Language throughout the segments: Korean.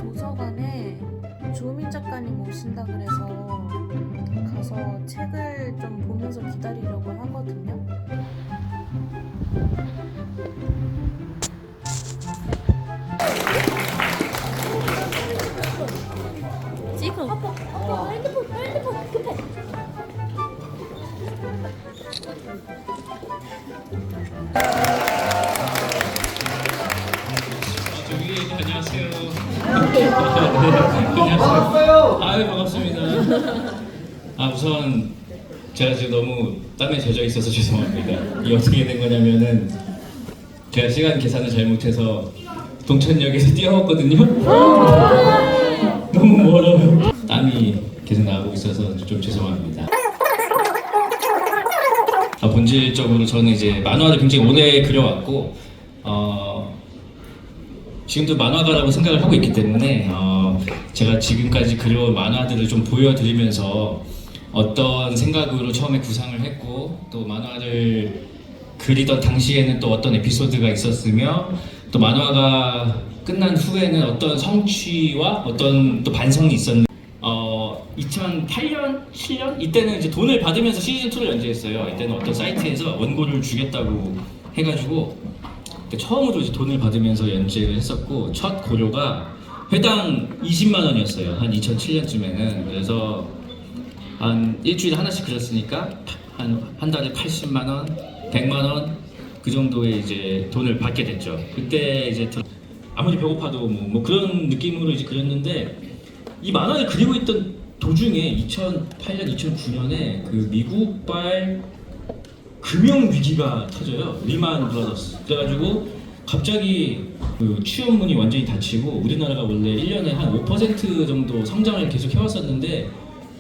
도서관에 조민 작가님 오신다 그래서 가서 책을 좀 보면서 기다리려고 하거든요. 지금 핸드폰 급해. 저기 안녕하세요. 안녕하세요. 아유 반갑습니다. 우선 제가 지금 너무 땀에 젖어 있어서 죄송합니다. 이게 어떻게 된 거냐면은 제가 시간 계산을 잘못해서 동천역에서 뛰어왔거든요. 너무 멀어요. 땀이 계속 나고 있어서 좀 죄송합니다. 본질적으로 저는 이제 만화를 굉장히 오래 그려왔고 지금도 만화가라고 생각을 하고 있기 때문에 제가 지금까지 그려온 만화들을 좀 보여드리면서 어떤 생각으로 처음에 구상을 했고 또 만화를 그리던 당시에는 또 어떤 에피소드가 있었으며 또 만화가 끝난 후에는 어떤 성취와 어떤 또 반성이 있었는데 2008년, 7년 이때는 이제 돈을 받으면서 시즌 2를 연재했어요. 이때는 어떤 사이트에서 원고를 주겠다고 해가지고 처음으로 이제 돈을 받으면서 연재를 했었고 첫 고료가 회당 20만 원이었어요. 한 2007년쯤에는. 그래서 한 일주일에 하나씩 그렸으니까 한 달에 80만 원, 100만 원 그 정도의 이제 돈을 받게 됐죠. 그때 이제 아무리 배고파도 뭐 그런 느낌으로 이제 그렸는데 이 만화를 그리고 있던 도중에 2008년, 2009년에 그 미국발 금융 위기가 터져요. 리만 브라더스. 그래가지고 갑자기 그 취업문이 완전히 닫히고 우리나라가 원래 1년에 한 5% 정도 성장을 계속 해왔었는데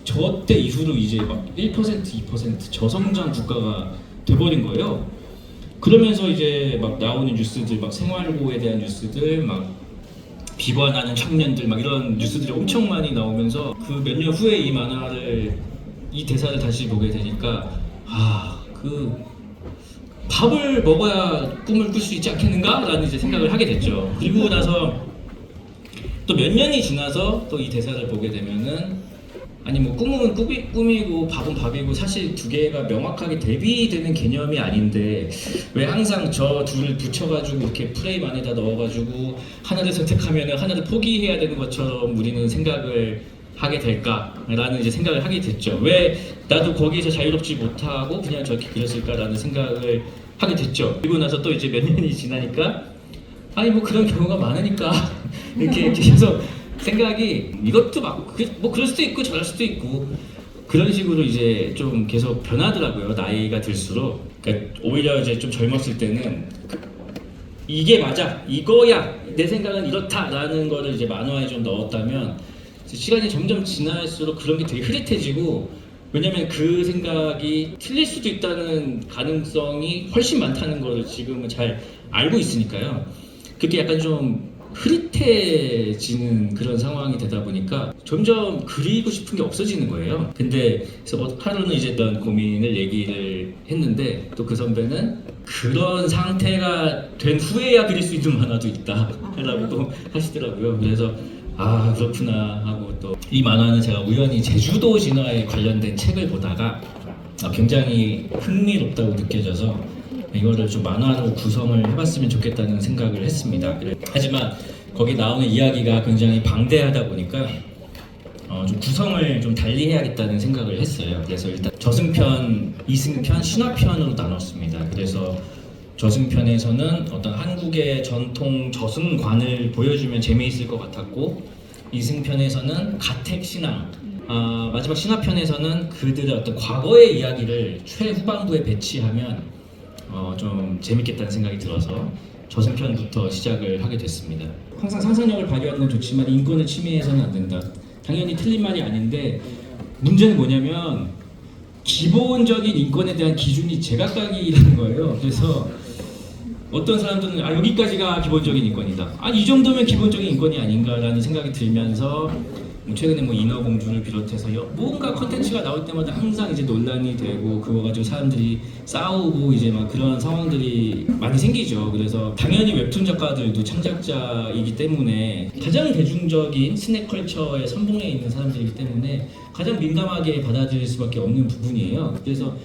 저 때 이후로 이제 막 1%, 2% 저성장 국가가 돼버린 거예요. 그러면서 이제 막 나오는 뉴스들, 막 생활고에 대한 뉴스들, 막 비관하는 청년들, 막 이런 뉴스들이 엄청 많이 나오면서 그 몇 년 후에 이 만화를 이 대사를 다시 보게 되니까 그 밥을 먹어야 꿈을 꿀 수 있지 않겠는가? 라는 이제 생각을 하게 됐죠. 그리고 나서 또 몇 년이 지나서 또 이 대사를 보게 되면은 아니 뭐 꿈은 꿈이고 밥은 밥이고 사실 두 개가 명확하게 대비되는 개념이 아닌데 왜 항상 저 둘을 붙여가지고 이렇게 프레임 안에다 넣어가지고 하나를 선택하면은 하나를 포기해야 되는 것처럼 우리는 생각을 하게 될까라는 이제 생각을 하게 됐죠. 왜 나도 거기서 자유롭지 못하고 그냥 저렇게 그렸을까라는 생각을 하게 됐죠. 그리고 나서 또 이제 몇 년이 지나니까 아니 뭐 그런 경우가 많으니까 이렇게 계속 생각이 이것도 막 뭐 그럴 수도 있고 저럴 수도 있고 그런 식으로 이제 좀 계속 변하더라고요. 나이가 들수록. 그러니까 오히려 이제 좀 젊었을 때는 이게 맞아, 이거야, 내 생각은 이렇다라는 거를 이제 만화에 좀 넣었다면 시간이 점점 지날수록 그런 게 되게 흐릿해지고 왜냐면 그 생각이 틀릴 수도 있다는 가능성이 훨씬 많다는 거를 지금은 잘 알고 있으니까요. 그게 약간 좀 흐릿해지는 그런 상황이 되다 보니까 점점 그리고 싶은 게 없어지는 거예요. 근데 그래서 하루는 이제 어떤 고민을 얘기를 했는데 또 그 선배는 그런 상태가 된 후에야 그릴 수 있는 만화도 있다 라고 또 하시더라고요. 그래서 그렇구나 하고 또 이 만화는 제가 우연히 제주도 진화에 관련된 책을 보다가 굉장히 흥미롭다고 느껴져서 이거를 좀 만화로 구성을 해봤으면 좋겠다는 생각을 했습니다. 하지만 거기 나오는 이야기가 굉장히 방대하다 보니까 좀 구성을 좀 달리 해야겠다는 생각을 했어요. 그래서 일단 저승편, 이승편, 신화편으로 나눴습니다. 그래서 저승편에서는 어떤 한국의 전통 저승관을 보여주면 재미있을 것 같았고 이승편에서는 가택신앙, 마지막 신화편에서는 그들의 어떤 과거의 이야기를 최후반부에 배치하면 좀 재밌겠다는 생각이 들어서 저승편부터 시작을 하게 됐습니다. 항상 상상력을 발휘하는 건 좋지만 인권을 침해해서는 안 된다. 당연히 틀린 말이 아닌데 문제는 뭐냐면 기본적인 인권에 대한 기준이 제각각이라는 거예요. 그래서 어떤 사람들은 여기까지가 기본적인 인권이다. 이 정도면 기본적인 인권이 아닌가라는 생각이 들면서 최근에 뭐 인어공주를 비롯해서 뭔가 콘텐츠가 나올 때마다 항상 이제 논란이 되고 그거 가지고 사람들이 싸우고 이제 막 그런 상황들이 많이 생기죠. 그래서 당연히 웹툰 작가들도 창작자이기 때문에 가장 대중적인 스낵 컬처의 선봉에 있는 사람들이기 때문에 가장 민감하게 받아들일 수밖에 없는 부분이에요. 그래서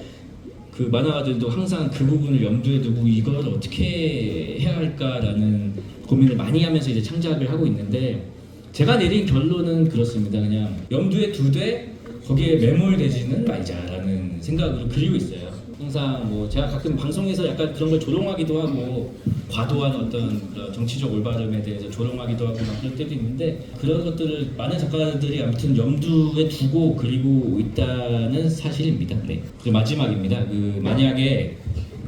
그 만화가들도 항상 그 부분을 염두에 두고 이걸 어떻게 해야 할까라는 고민을 많이 하면서 이제 창작을 하고 있는데, 제가 내린 결론은 그렇습니다. 그냥 염두에 두되 거기에 매몰되지는 말자라는 생각으로 그리고 있어요. 항상 뭐 제가 가끔 방송에서 약간 그런 걸 조롱하기도 하고 과도한 어떤 그런 정치적 올바름에 대해서 조롱하기도 하고 막 그럴 때도 있는데, 그런 것들을 많은 작가들이 아무튼 염두에 두고 그리고 있다는 사실입니다. 네. 그리고 마지막입니다. 그 만약에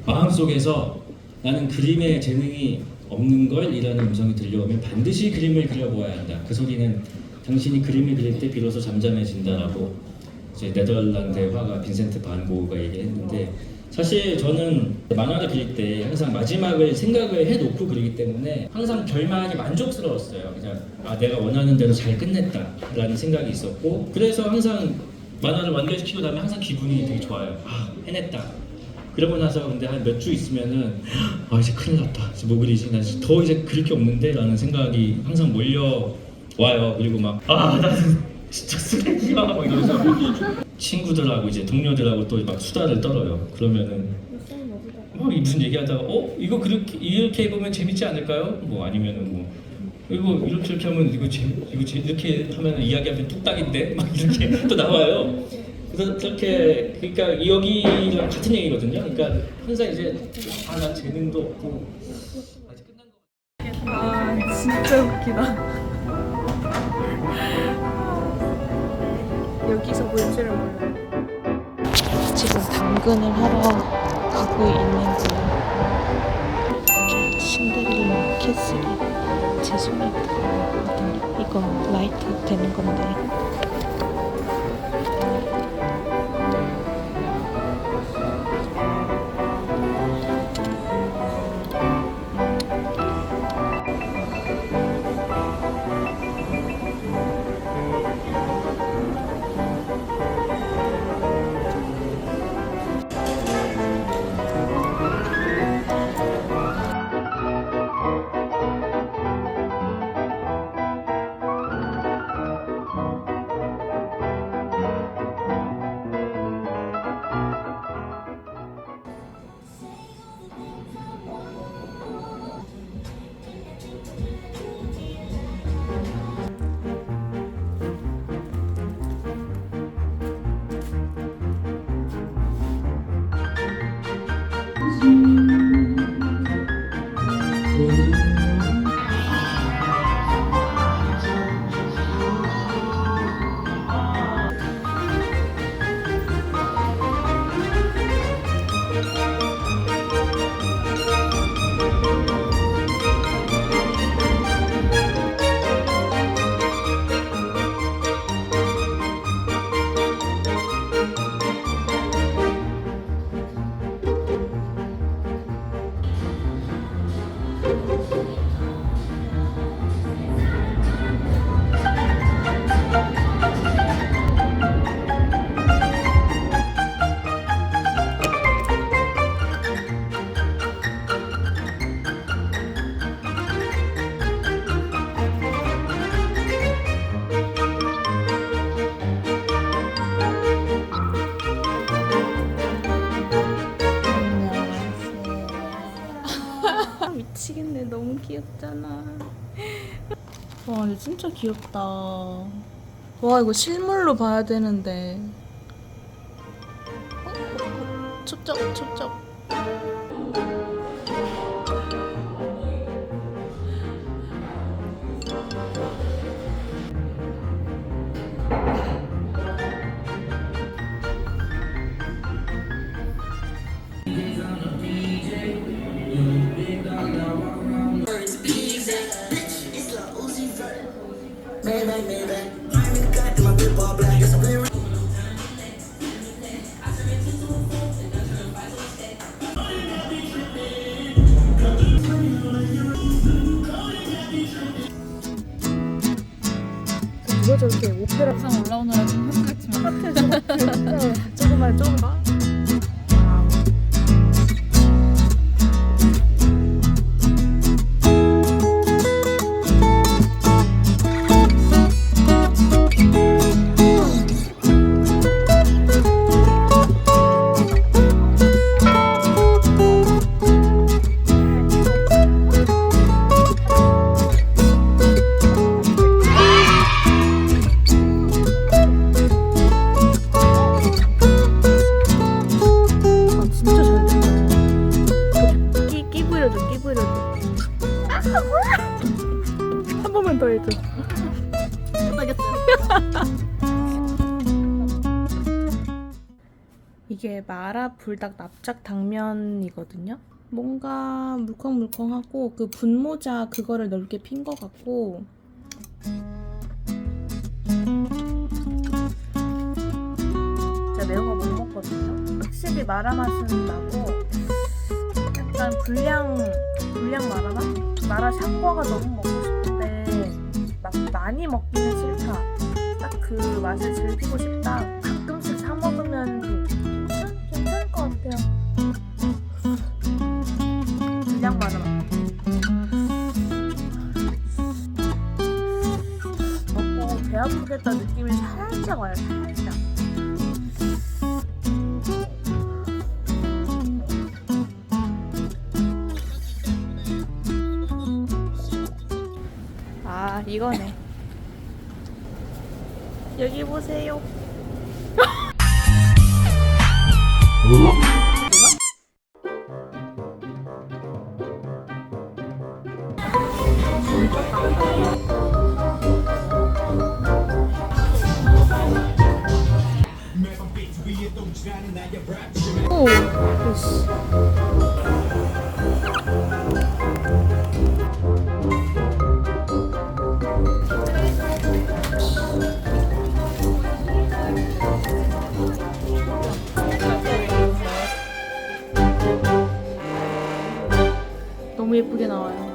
마음속에서 나는 그림에 재능이 없는 걸 이라는 음성이 들려오면 반드시 그림을 그려보아야 한다. 그 소리는 당신이 그림을 그릴 때 비로소 잠잠해진다라고 이제 네덜란드의 화가 빈센트 반 고흐가 얘기했는데, 사실 저는 만화를 그릴 때 항상 마지막을 생각을 해놓고 그리기 때문에 항상 결말이 만족스러웠어요. 그냥 내가 원하는 대로 잘 끝냈다라는 생각이 있었고, 그래서 항상 만화를 완결시키고 나면 항상 기분이 되게 좋아요. 해냈다. 그러고 나서 근데 한 몇 주 있으면은 이제 큰일 났다. 이제 뭐 그리지? 나 더 이제 그릴 게 없는데? 라는 생각이 항상 몰려와요. 그리고 막 나는 진짜 쓰레기야 막 이러면서 친구들하고 이제 동료들하고 또 막 수다를 떨어요. 그러면은 무슨 얘기하다가 이거 그렇게 이렇게 해보면 재밌지 않을까요? 뭐 아니면은 뭐 이거 이렇게 하면 이거 이렇게 하면 이야기하면 뚝딱인데 막 이렇게 또 나와요. 그래서 그렇게 그러니까 여기랑 같은 얘기거든요. 그러니까 항상 이제 난 재능도 없고 아직 끝난 거. 진짜 웃기다. 여기서 볼 줄은 몰라요. 지금 당근을 하러 가고 있는데 이게 신데렐라 캐슬이 제 손에 들어있거든요. 이거 라이트 되는 건데. 미치겠네. 너무 귀엽잖아. 와, 근데 진짜 귀엽다. 와, 이거 실물로 봐야 되는데. 촉적. 누가 저렇게 오페라 영상 올라오느라 좀 힘들었지만 조금만 조금만. 한 번만 더 해줘. 이게 마라 불닭 납작 당면이거든요. 뭔가 물컹물컹하고 그 분모자 그거를 넓게 핀 것 같고 제가 매운 거 못 먹거든요. 확실히 마라 맛은 나고 약간 불량 마라 맛? 마라 샤궈가 너무 먹고 싶은데 막 많이 먹기는 싫다. 딱 그 맛을 즐기고 싶다. 가끔씩 사 먹으면 괜찮을 것 같아요. 불량 마라 맛. 먹고 배 아프겠다 느낌이 살짝 와요. 살짝. 아, 이거네. 여기 보세요. 오, 으쌰. 너무 예쁘게 나와요.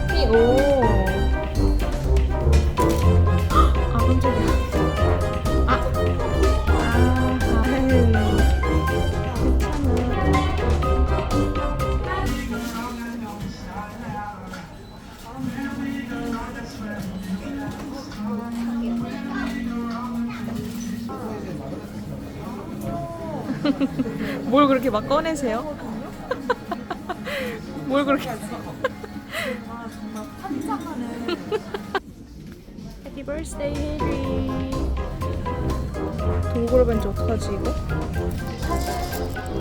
캐럿이 오. 아 깜짝이야. 뭘 그렇게 막 꺼내세요? 뭘 그렇게 정말 환장하네. Happy birthday, Harry. 동그라 벤치 어떡하지 이거?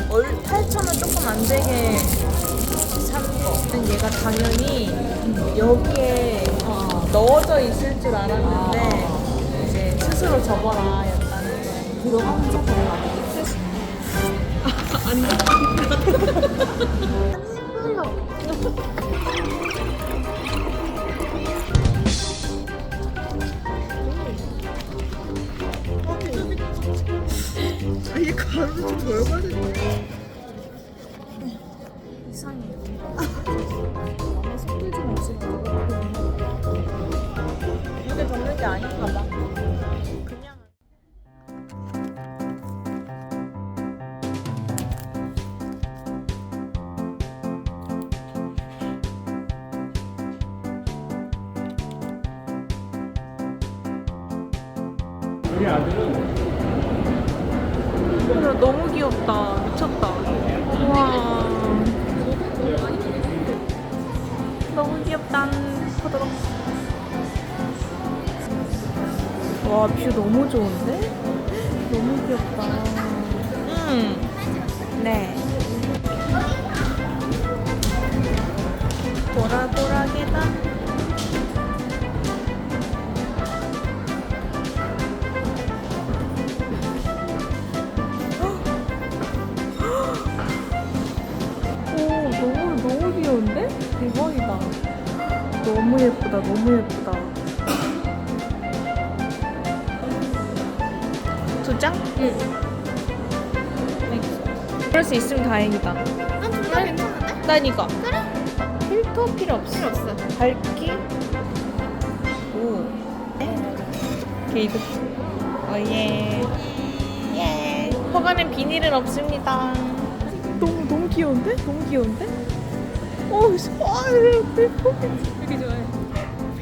8,000원 조금 안 되게 산 거. 얘가 당연히 여기에 넣어져 있을 줄 알았는데 이제 스스로 접어라 였다는 거. 들어가는 거 별로 안 돼. 아니 이 가루 좀 덜 받은데 이상해. 마음에 섞이지 마시고 이게 적는 게 아닌가 봐. 그냥 우리 아들은 너무 귀엽다. 미쳤다. 우와. 너무 귀엽다. 호도록. 와, 뷰 너무 좋은데? 너무 귀엽다. 네. 보라보라 계단. 너무 귀여운데? 대박이다. 너무 예쁘다, 너무 예쁘다. 2장? 응. 그럴 수 있으면 다행이다. 난 둘 다 괜찮은데? 난 이거. 그래? 필터 필요 없어. 필요 없어. 밝기. 오. 게이드. 오예. 예. 허가는 비닐은 없습니다. 너무 귀여운데? 너무 귀여운데? 오, 되게 좋아해.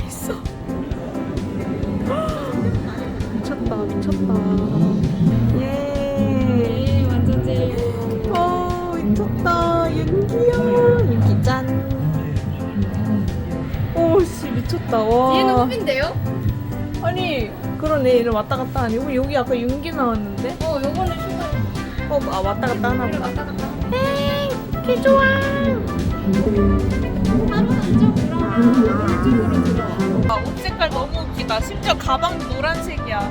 있어. 미쳤다. 예. 완전 제일. 미쳤다. 윤기야. 윤기 짠. 오씨 미쳤다. 와. 얘는 호빈데요? 아니 그러네. 얘는 왔다 갔다 하네. 우리 여기 아까 윤기 나왔는데. 요거는 슈가. 왔다 갔다 하나 보다. 왔다 갔다. 에이, 개 좋아. 바로 안쪽으로. 이쪽으로 들어와. 옷 색깔 너무 웃기다. 심지어 가방도 노란색이야.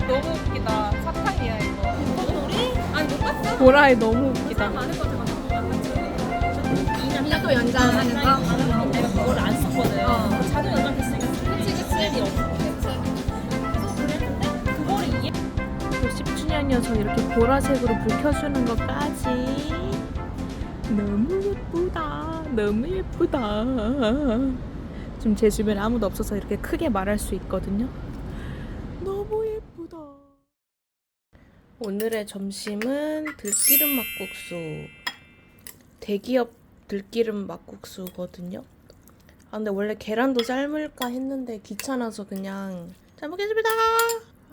너무 웃기다. 사탕이야 이거. 우리? 아니 못 봤어? 보라에 너무 웃기다. 많은 거 같아. 또 연장하는 거? 내가 그걸 안 썼거든. 자동 연장됐으니까 그치. 없어. 그래서 그랬는데 그거를 이해. 또 10주년이어서 이렇게 보라색으로 불 켜주는 것까지 너무 예쁘다. 너무 예쁘다. 지금 제 주변에 아무도 없어서 이렇게 크게 말할 수 있거든요. 너무 예쁘다. 오늘의 점심은 들기름 막국수. 대기업 들기름 막국수거든요. 아 근데 원래 계란도 삶을까 했는데 귀찮아서 그냥 잘 먹겠습니다.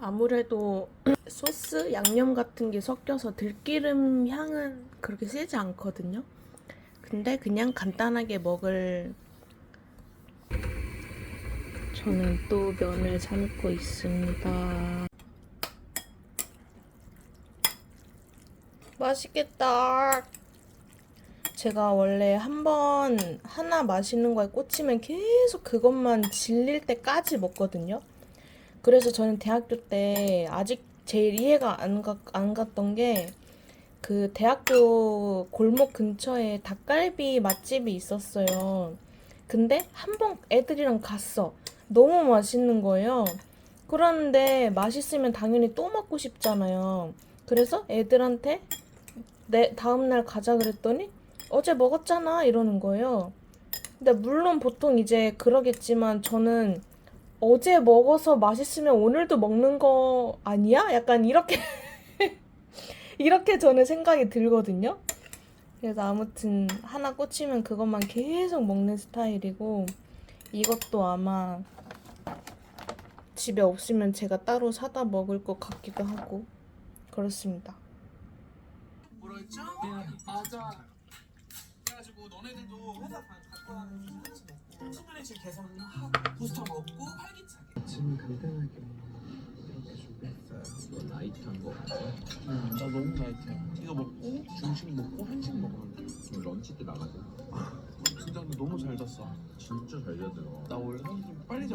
아무래도 소스, 양념 같은 게 섞여서 들기름 향은 그렇게 세지 않거든요. 근데 그냥 간단하게 먹을. 저는 또 면을 삶고 있습니다. 맛있겠다. 제가 원래 한번 하나 맛있는 거에 꽂히면 계속 그것만 질릴 때까지 먹거든요. 그래서 저는 대학교 때 아직 제일 이해가 안 갔던 게 그 대학교 골목 근처에 닭갈비 맛집이 있었어요. 근데 한 번 애들이랑 갔어. 너무 맛있는 거예요. 그런데 맛있으면 당연히 또 먹고 싶잖아요. 그래서 애들한테 다음날 가자 그랬더니 어제 먹었잖아 이러는 거예요. 근데 물론 보통 이제 그러겠지만 저는 어제 먹어서 맛있으면 오늘도 먹는 거 아니야? 약간 이렇게 이렇게 저는 생각이 들거든요. 그래서 아무튼 하나 꽂히면 그것만 계속 먹는 스타일이고 이것도 아마 집에 없으면 제가 따로 사다 먹을 것 같기도 하고 그렇습니다. 뭐라 했죠? 맞아. 그래가지고 너네들도 회사 갖고 가는 스트레치 먹고 수분의 개선하고 부스터 먹고 활기차게. 지금 간단하게 이렇게 준비했어요. 나이트한 거 같아. 나 너무 나이트해. 이거 먹고 중식 먹고 한식 먹으면 돼. 좀 런치 때 나가자. 진짜 근데 너무 잘 잤어. 진짜 잘 자더라. 나 원래 사실 좀 빨리